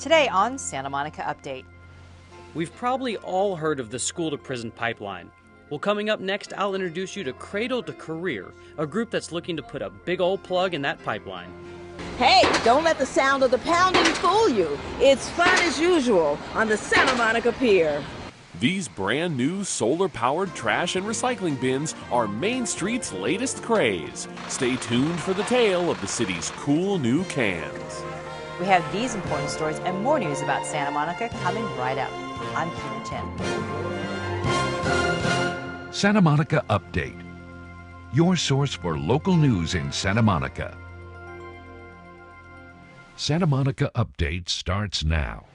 Today on Santa Monica Update. We've probably all heard of the school-to-prison pipeline. Well, coming up next, I'll introduce you to Cradle to Career, a group that's looking to put a big old plug in that pipeline. Hey, don't let the sound of the pounding fool you. It's fun as usual on the Santa Monica Pier. These brand new solar-powered trash and recycling bins are Main Street's latest craze. Stay tuned for the tale of the city's cool new cans. We have these important stories and more news about Santa Monica coming right up. I'm Kina Chen. Santa Monica Update, your source for local news in Santa Monica. Santa Monica Update starts now.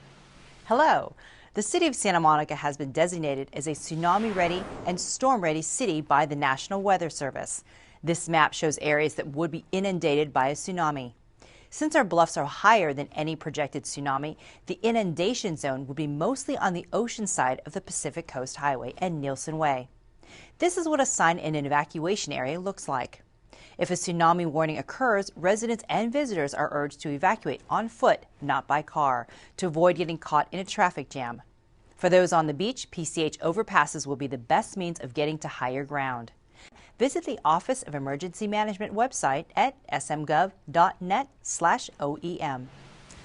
Hello. The city of Santa Monica has been designated as a tsunami-ready and storm-ready city by the National Weather Service. This map shows areas that would be inundated by a tsunami. Since our bluffs are higher than any projected tsunami, the inundation zone would be mostly on the ocean side of the Pacific Coast Highway and Nielsen Way. This is what a sign in an evacuation area looks like. If a tsunami warning occurs, residents and visitors are urged to evacuate on foot, not by car, to avoid getting caught in a traffic jam. For those on the beach, PCH overpasses will be the best means of getting to higher ground. Visit the Office of Emergency Management website at smgov.net/OEM.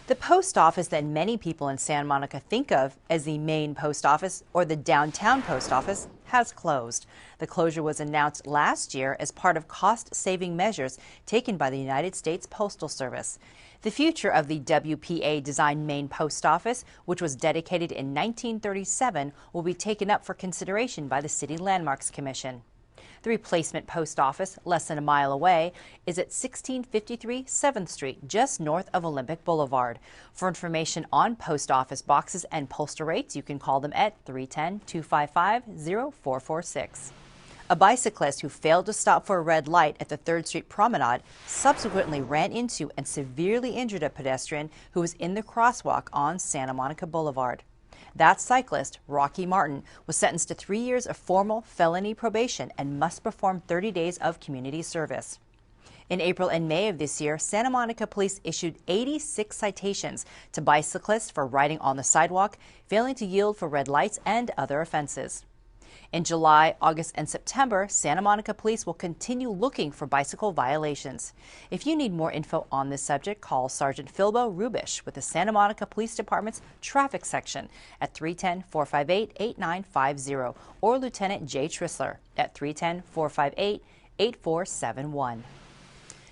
The post office that many people in Santa Monica think of as the main post office or the downtown post office has closed. The closure was announced last year as part of cost-saving measures taken by the United States Postal Service. The future of the WPA-designed main post office, which was dedicated in 1937, will be taken up for consideration by the City Landmarks Commission. The replacement post office, less than a mile away, is at 1653 7th Street, just north of Olympic Boulevard. For information on post office boxes and postal rates, you can call them at 310-255-0446. A bicyclist who failed to stop for a red light at the 3rd Street Promenade subsequently ran into and severely injured a pedestrian who was in the crosswalk on Santa Monica Boulevard. That cyclist, Rocky Martin, was sentenced to 3 years of formal felony probation and must perform 30 days of community service. In April and May of this year, Santa Monica police issued 86 citations to bicyclists for riding on the sidewalk, failing to yield for red lights, and other offenses. In July, August, and September, Santa Monica police will continue looking for bicycle violations. If you need more info on this subject, call Sergeant Philbo Rubish with the Santa Monica Police Department's traffic section at 310-458-8950 or Lieutenant Jay Trissler at 310-458-8471.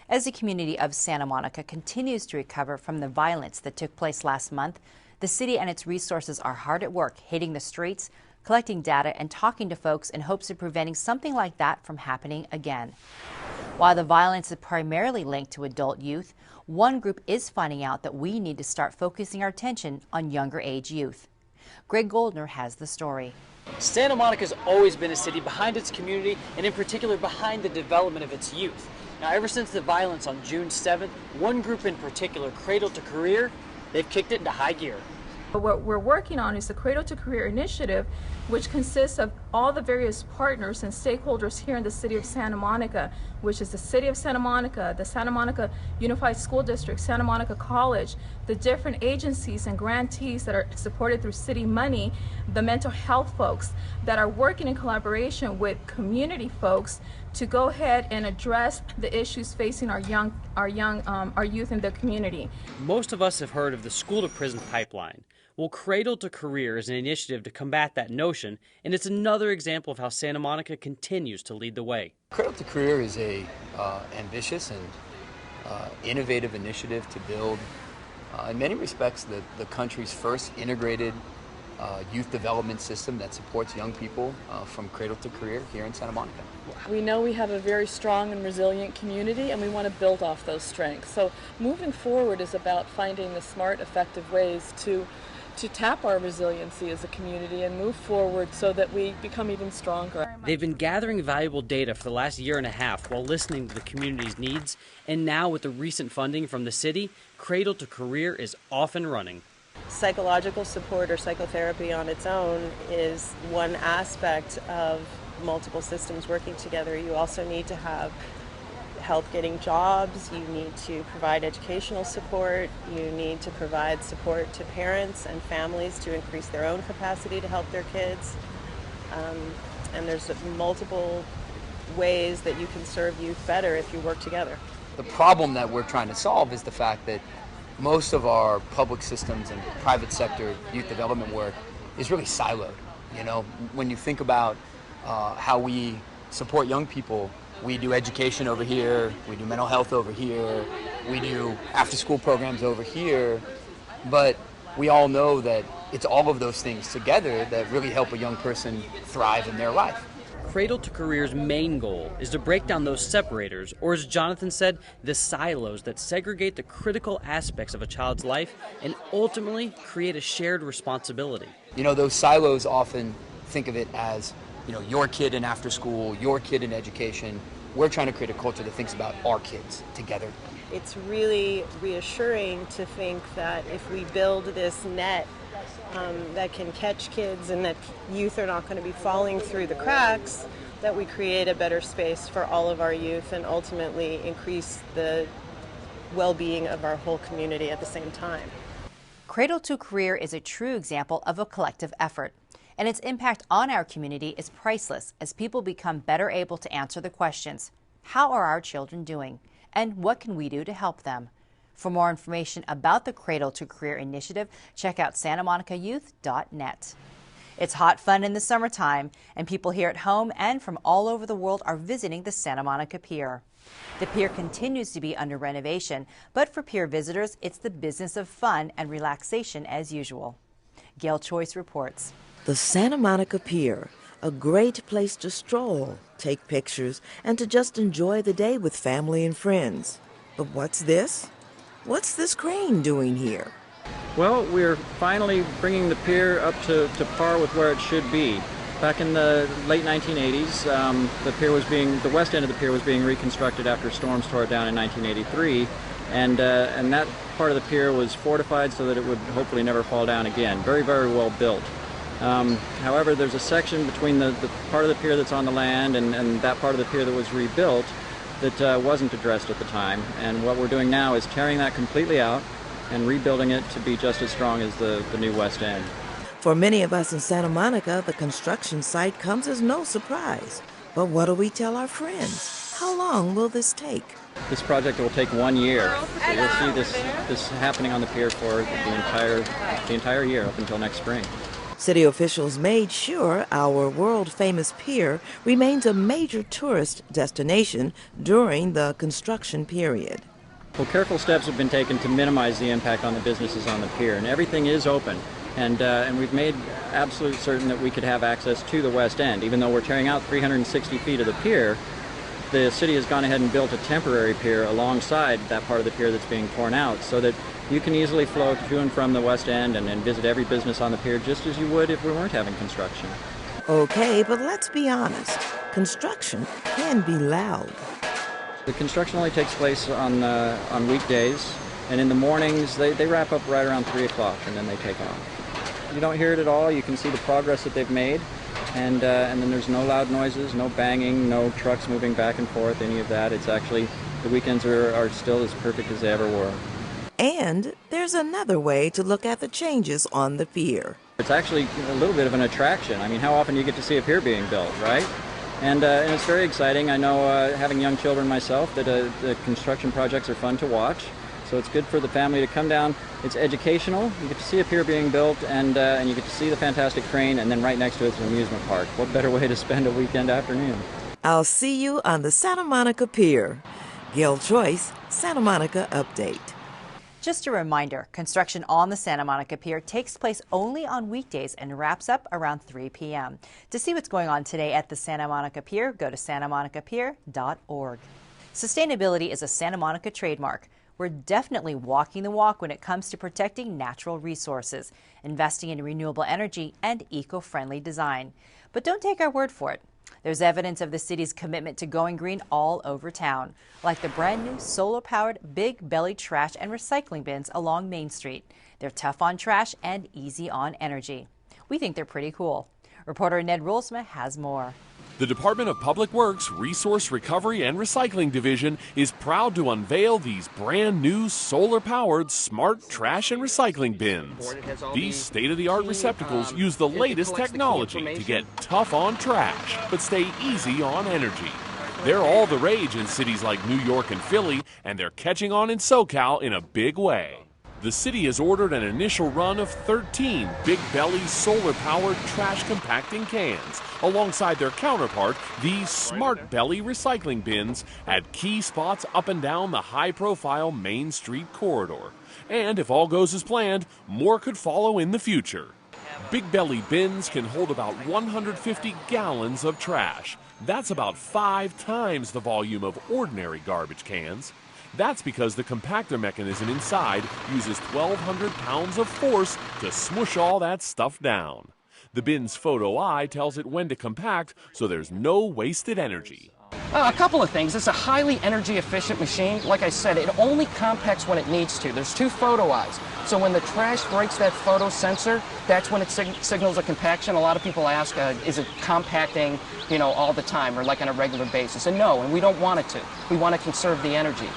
As the community of Santa Monica continues to recover from the violence that took place last month, the city and its resources are hard at work hitting the streets, collecting data, and talking to folks in hopes of preventing something like that from happening again. While the violence is primarily linked to adult youth, one group is finding out that we need to start focusing our attention on younger age youth. Greg Goldner has the story. Santa Monica's always been a city behind its community and in particular behind the development of its youth. Now, ever since the violence on June 7th, one group in particular, Cradle to Career, they've kicked it into high gear. What we're working on is the Cradle to Career initiative, which consists of all the various partners and stakeholders here in the city of Santa Monica, which is the city of Santa Monica, the Santa Monica Unified School District, Santa Monica College, the different agencies and grantees that are supported through city money, the mental health folks that are working in collaboration with community folks to go ahead and address the issues facing our youth in the community. Most of us have heard of the school-to-prison pipeline. Well, Cradle to Career is an initiative to combat that notion, and it's another example of how Santa Monica continues to lead the way. Cradle to Career is a ambitious and innovative initiative to build, in many respects, the country's first integrated youth development system that supports young people from cradle to career here in Santa Monica. We know we have a very strong and resilient community, and we want to build off those strengths. So moving forward is about finding the smart, effective ways to tap our resiliency as a community and move forward so that we become even stronger. They've been gathering valuable data for the last year and a half while listening to the community's needs, and now with the recent funding from the city, Cradle to Career is off and running. Psychological support or psychotherapy on its own is one aspect of multiple systems working together. You also need to have help getting jobs, you need to provide educational support, you need to provide support to parents and families to increase their own capacity to help their kids. And there's multiple ways that you can serve youth better if you work together. The problem that we're trying to solve is the fact that most of our public systems and private sector youth development work is really siloed. You know, when you think about how we support young people, we do education over here, we do mental health over here, we do after-school programs over here, but we all know that it's all of those things together that really help a young person thrive in their life. Cradle to Career's main goal is to break down those separators, or as Jonathan said, the silos that segregate the critical aspects of a child's life and ultimately create a shared responsibility. You know, those silos often think of it as, you know, your kid in after school, your kid in education. We're trying to create a culture that thinks about our kids together. It's really reassuring to think that if we build this net that can catch kids and that youth are not going to be falling through the cracks, that we create a better space for all of our youth and ultimately increase the well-being of our whole community at the same time. Cradle to Career is a true example of a collective effort, and its impact on our community is priceless as people become better able to answer the questions: how are our children doing, and what can we do to help them? For more information about the Cradle to Career initiative, check out santamonicaYouth.net. It's hot fun in the summertime, and people here at home and from all over the world are visiting the Santa Monica Pier. The pier continues to be under renovation, but for pier visitors, it's the business of fun and relaxation as usual. Gail Choice reports. The Santa Monica Pier, a great place to stroll, take pictures, and to just enjoy the day with family and friends. But what's this? What's this crane doing here? Well, we're finally bringing the pier up to par with where it should be. Back in the late 1980s, the west end of the pier was being reconstructed after storms tore it down in 1983, and that part of the pier was fortified so that it would hopefully never fall down again. Very, very well built. However, there's a section between the part of the pier that's on the land and that part of the pier that was rebuilt that wasn't addressed at the time, and what we're doing now is tearing that completely out and rebuilding it to be just as strong as the new west end. For many of us in Santa Monica, the construction site comes as no surprise. But what do we tell our friends? How long will this take? This project will take 1 year, so you'll see this happening on the pier for the entire year up until next spring. City officials made sure our world-famous pier remains a major tourist destination during the construction period. Well, careful steps have been taken to minimize the impact on the businesses on the pier, and everything is open. And we've made absolute certain that we could have access to the west end. Even though we're tearing out 360 feet of the pier, the city has gone ahead and built a temporary pier alongside that part of the pier that's being torn out so that you can easily flow to and from the west end and visit every business on the pier just as you would if we weren't having construction. Okay, but let's be honest. Construction can be loud. The construction only takes place on weekdays, and in the mornings they wrap up right around 3 o'clock and then they take off. You don't hear it at all. You can see the progress that they've made, and then there's no loud noises, no banging, no trucks moving back and forth, any of that. It's actually, the weekends are still as perfect as they ever were. And there's another way to look at the changes on the pier. It's actually a little bit of an attraction. I mean, how often do you get to see a pier being built, right? And it's very exciting. I know, having young children myself, that the construction projects are fun to watch. So it's good for the family to come down. It's educational. You get to see a pier being built, and you get to see the fantastic crane, and then right next to it's an amusement park. What better way to spend a weekend afternoon? I'll see you on the Santa Monica Pier. Gail Choice, Santa Monica Update. Just a reminder, construction on the Santa Monica Pier takes place only on weekdays and wraps up around 3 p.m. To see what's going on today at the Santa Monica Pier, go to santamonicapier.org. Sustainability is a Santa Monica trademark. We're definitely walking the walk when it comes to protecting natural resources, investing in renewable energy, and eco-friendly design. But don't take our word for it. There's evidence of the city's commitment to going green all over town, like the brand new solar-powered big belly trash and recycling bins along Main Street. They're tough on trash and easy on energy. We think they're pretty cool. Reporter Ned Rulesma has more. The Department of Public Works Resource Recovery and Recycling Division is proud to unveil these brand new solar-powered smart trash and recycling bins. These state-of-the-art receptacles use the latest technology to get tough on trash, but stay easy on energy. They're all the rage in cities like New York and Philly, and they're catching on in SoCal in a big way. The city has ordered an initial run of 13 Big Belly solar-powered trash compacting cans, alongside their counterpart, these Smart Belly recycling bins, at key spots up and down the high-profile Main Street corridor. And if all goes as planned, more could follow in the future. Big Belly bins can hold about 150 gallons of trash. That's about 5 times the volume of ordinary garbage cans. That's because the compactor mechanism inside uses 1,200 pounds of force to smush all that stuff down. The bin's photo eye tells it when to compact, so there's no wasted energy. A couple of things. It's a highly energy efficient machine. Like I said, it only compacts when it needs to. There's 2 photo eyes. So when the trash breaks that photo sensor, that's when it signals a compaction. A lot of people ask, is it compacting, all the time or like on a regular basis? And no, and we don't want it to. We want to conserve the energy.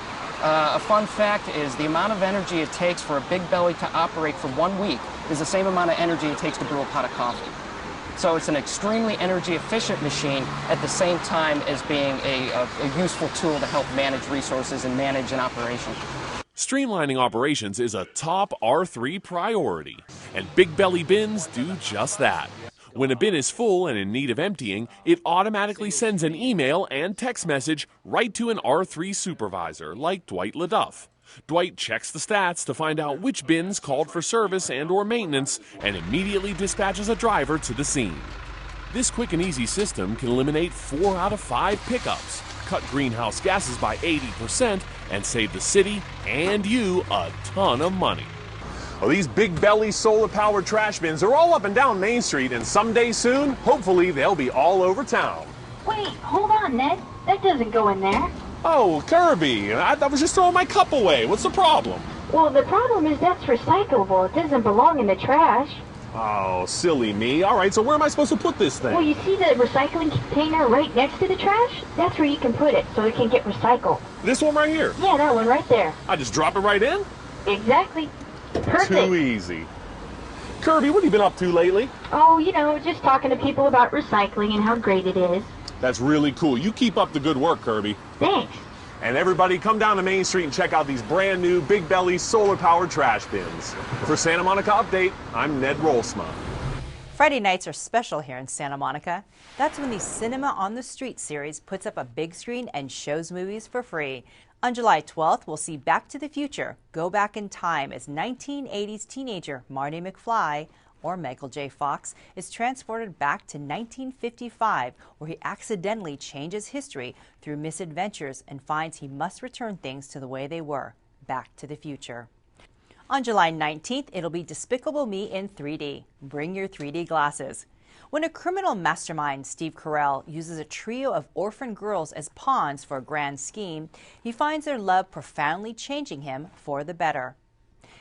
A fun fact is the amount of energy it takes for a Big Belly to operate for 1 week is the same amount of energy it takes to brew a pot of coffee. So it's an extremely energy efficient machine at the same time as being a useful tool to help manage resources and manage an operation. Streamlining operations is a top R3 priority, and Big Belly bins do just that. When a bin is full and in need of emptying, it automatically sends an email and text message right to an R3 supervisor like Dwight LaDuff. Dwight checks the stats to find out which bins called for service and/or maintenance and immediately dispatches a driver to the scene. This quick and easy system can eliminate 4 out of 5 pickups, cut greenhouse gases by 80%, and save the city and you a ton of money. Well, these Big Belly solar-powered trash bins are all up and down Main Street, and someday soon, hopefully, they'll be all over town. Wait, hold on, Ned. That doesn't go in there. Oh, Kirby, I was just throwing my cup away. What's the problem? Well, the problem is that's recyclable. It doesn't belong in the trash. Oh, silly me. All right, so where am I supposed to put this thing? Well, you see the recycling container right next to the trash? That's where you can put it so it can get recycled. This one right here? Yeah, that one right there. I just drop it right in? Exactly. Perfect. Too easy. Kirby, what have you been up to lately? Oh, just talking to people about recycling and how great it is. That's really cool. You keep up the good work, Kirby. Thanks. And everybody come down to Main Street and check out these brand new Big Belly solar-powered trash bins. For Santa Monica Update, I'm Ned Rolsma. Friday nights are special here in Santa Monica. That's when the Cinema on the Street series puts up a big screen and shows movies for free. On July 12th, we'll see Back to the Future go back in time as 1980s teenager Marty McFly, or Michael J. Fox, is transported back to 1955, where he accidentally changes history through misadventures and finds he must return things to the way they were. Back to the Future. On July 19th, it'll be Despicable Me in 3D. Bring your 3D glasses. When a criminal mastermind, Steve Carell, uses a trio of orphan girls as pawns for a grand scheme, he finds their love profoundly changing him for the better.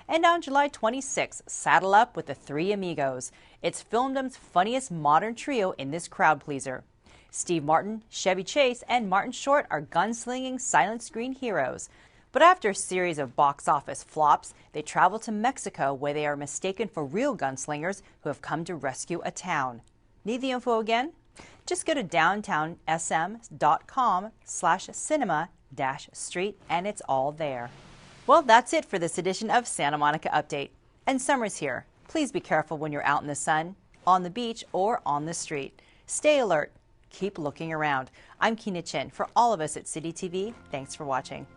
And on July 26th, saddle up with the Three Amigos. It's Filmdom's funniest modern trio in this crowd pleaser. Steve Martin, Chevy Chase, and Martin Short are gunslinging silent screen heroes. But after a series of box office flops, they travel to Mexico, where they are mistaken for real gunslingers who have come to rescue a town. Need the info again? Just go to downtownsm.com/cinema-street and it's all there. Well, that's it for this edition of Santa Monica Update. And summer's here. Please be careful when you're out in the sun, on the beach, or on the street. Stay alert. Keep looking around. I'm Keena Chin. For all of us at City TV, thanks for watching.